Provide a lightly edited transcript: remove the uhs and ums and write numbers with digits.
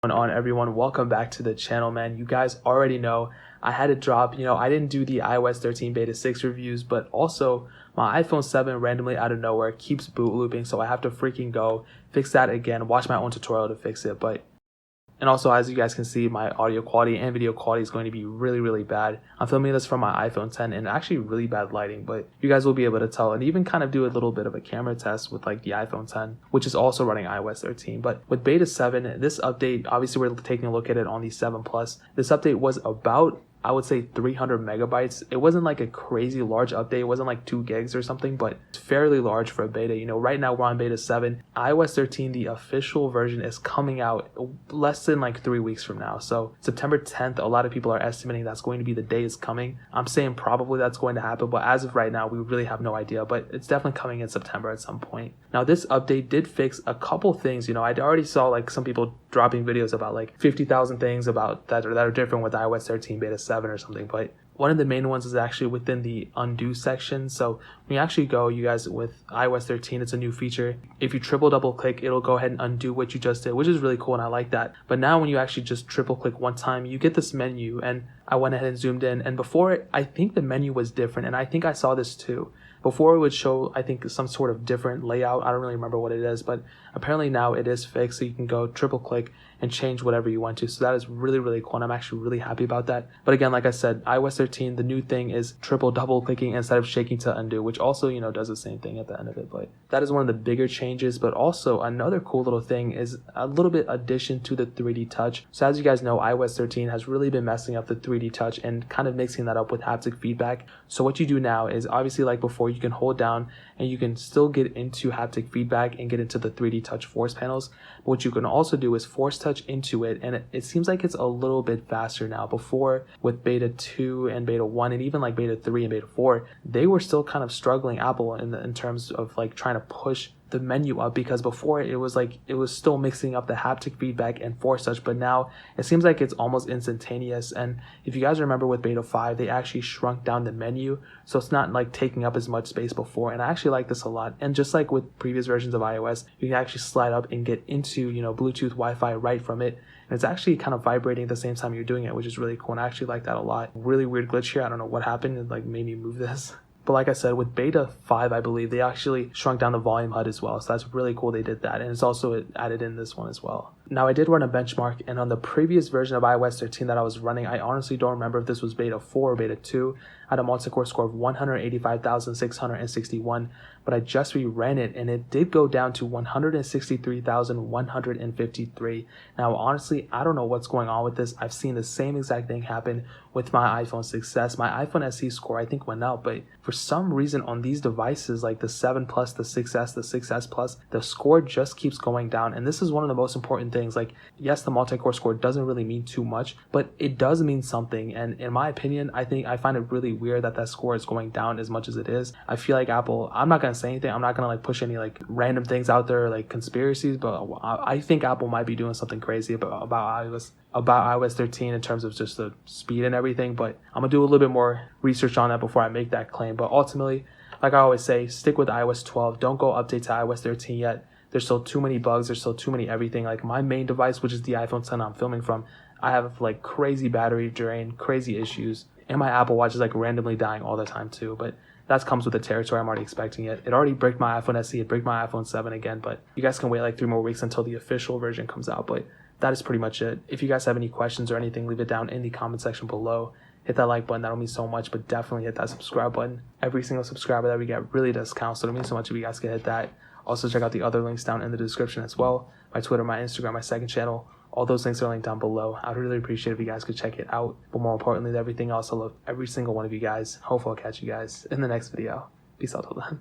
On everyone, welcome back to the channel, man. You guys already know I had to drop, I didn't do the iOS 13 beta 6 reviews, but also my iPhone 7 randomly out of nowhere keeps boot looping, so I have to freaking go fix that again, watch my own tutorial to fix it. And also, as you guys can see, my audio quality and video quality is going to be really bad. I'm filming this from my iPhone 10 and actually really bad lighting, but you guys will be able to tell and even kind of do a little bit of a camera test with like the iPhone 10, which is also running iOS 13. But with beta 7, this update, obviously we're taking a look at it on the 7 Plus. This update was about, I would say, 300 megabytes. It wasn't like a crazy large update. It wasn't like 2 gigs or something, but it's fairly large for a beta. Right now we're on beta 7. iOS 13, the official version, is coming out less than like 3 weeks from now. So September 10th, a lot of people are estimating that's going to be the day it's coming. I'm saying probably that's going to happen, but as of right now, we really have no idea, but it's definitely coming in September at some point. Now, this update did fix a couple things. I already saw like some people dropping videos about like 50,000 things about that are different with iOS 13 beta 7 or something, but one of the main ones is actually within the undo section. So when you actually go, you guys, with iOS 13, it's a new feature. If you double click, it'll go ahead and undo what you just did, which is really cool and I like that. But now when you actually just triple click one time, you get this menu, and I went ahead and zoomed in, and before it, I think the menu was different, and I think I saw this too. Before it would show, I think, some sort of different layout. I don't really remember what it is, but apparently now it is fixed, so you can go triple click and change whatever you want to. So that is really cool, and I'm actually really happy about that. But again, like I said, iOS 13, the new thing is double clicking instead of shaking to undo, which also, does the same thing at the end of it. But that is one of the bigger changes. But also another cool little thing is a little bit addition to the 3D touch. So as you guys know, iOS 13 has really been messing up the 3D touch and kind of mixing that up with haptic feedback. So what you do now is, obviously like before, you can hold down and you can still get into haptic feedback and get into the 3D touch force panels. But what you can also do is force touch into it, and it seems like it's a little bit faster now. Before, with beta 2 and beta 1 and even like beta 3 and beta 4, they were still kind of struggling, Apple, in terms of like trying to push the menu up, because before it was still mixing up the haptic feedback and force touch, but now it seems like it's almost instantaneous. And if you guys remember with beta 5, they actually shrunk down the menu, so it's not like taking up as much space before, and I actually like this a lot. And just like with previous versions of iOS, you can actually slide up and get into Bluetooth Wi-Fi right from it, and it's actually kind of vibrating at the same time you're doing it, which is really cool, and I actually like that a lot. Really weird glitch here, I don't know what happened, it like made me move this. But like I said, with beta 5, I believe they actually shrunk down the volume HUD as well. So that's really cool they did that. And it's also added in this one as well. Now, I did run a benchmark, and on the previous version of iOS 13 that I was running, I honestly don't remember if this was beta 4 or beta 2. I had a multi-core score of 185,661, but I just reran it, and it did go down to 163,153. Now, honestly, I don't know what's going on with this. I've seen the same exact thing happen with my iPhone 6s. My iPhone SE score, I think, went up, but for some reason on these devices, like the 7 Plus, the 6s, the 6s Plus, the score just keeps going down. And this is one of the most important things. Like, yes, the multi-core score doesn't really mean too much, but it does mean something. And in my opinion, I find it really weird that score is going down as much as it is. I feel like Apple, I'm not going to say anything. I'm not going to like push any like random things out there, like conspiracies, but I think Apple might be doing something crazy about iOS 13 in terms of just the speed and everything. But I'm going to do a little bit more research on that before I make that claim. But ultimately, like I always say, stick with iOS 12. Don't go update to iOS 13 yet. There's still too many bugs. There's still too many everything. Like my main device, which is the iPhone 10 I'm filming from, I have like crazy battery drain, crazy issues. And my Apple Watch is like randomly dying all the time too. But that comes with the territory. I'm already expecting it. It already bricked my iPhone SE. It bricked my iPhone 7 again. But you guys can wait like 3 more weeks until the official version comes out. But that is pretty much it. If you guys have any questions or anything, leave it down in the comment section below. Hit that like button. That'll mean so much. But definitely hit that subscribe button. Every single subscriber that we get really does count. So it'll mean so much if you guys can hit that. Also, check out the other links down in the description as well. My Twitter, my Instagram, my second channel. All those links are linked down below. I'd really appreciate if you guys could check it out. But more importantly than everything else, I love every single one of you guys. Hopefully I'll catch you guys in the next video. Peace out till then.